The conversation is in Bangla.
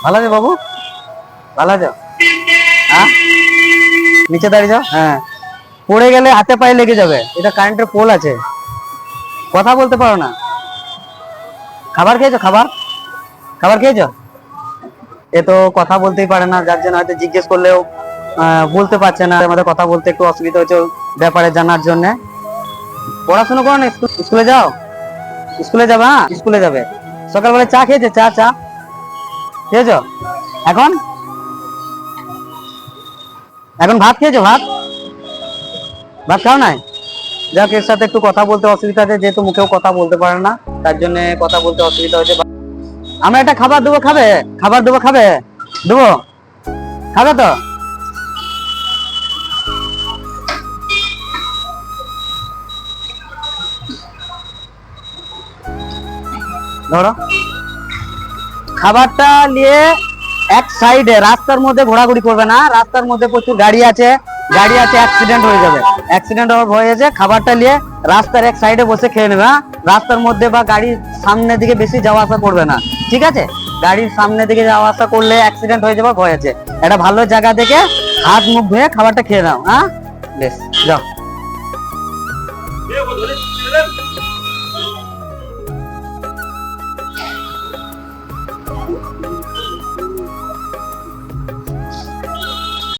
ভালো আছে বাবু? ভালো আছো? হ্যাঁ, নিচে দাঁড়িয়ে যাও। হ্যাঁ, পড়ে গেলে হাতে পায়ে লেগে যাবে, এটা কারেন্টের পোল আছে। কথা বলতে পারো না? খাবার খেয়েছো? খাবার খাবার খেয়েছো? এ তো কথা বলতেই পারে না, যার জন্য হয়তো জিজ্ঞেস করলেও বলতে পারছে না। আমাদের কথা বলতে একটু অসুবিধা হচ্ছে ব্যাপারে জানার জন্য। পড়াশোনা করো না? স্কুলে যাও? স্কুলে যাবে? হ্যাঁ, স্কুলে যাবে। সকালবেলা চা খেয়েছে? চা চা খেয়েছো? এখন এখন ভাত খেয়েছো? ভাত ভাত খাও নাই? যাক, এর সাথে একটু কথা বলতে অসুবিধা আছে, যেহেতু মুখেও কথা বলতে পারে না, তার জন্য কথা বলতে অসুবিধা হচ্ছে। আমরা একটা খাবার দেবো, খাবে? খাবার দেবো, খাবে? দেবো, খাবে তো? ধরো, খাবারটা নিয়ে এক সাইডে, রাস্তার মধ্যে ঘোরাঘুরি করবে না। রাস্তার মধ্যে প্রচুর গাড়ি আছে, অ্যাক্সিডেন্ট হয়ে যাবে। অ্যাক্সিডেন্ট হয়ে যাচ্ছে, খাবারটা নিয়ে রাস্তার এক সাইডে বসে খেয়ে নেবে। হ্যাঁ, রাস্তার মধ্যে বা গাড়ির সামনের দিকে বেশি যাওয়া আসা করবে না, ঠিক আছে? গাড়ির সামনের দিকে যাওয়া আসা করলে অ্যাক্সিডেন্ট হয়ে যাওয়ার ভয় আছে। একটা ভালো জায়গা দেখে হাত মুখ ধুয়ে খাবারটা খেয়ে নাও। হ্যাঁ, বেশ, যাও।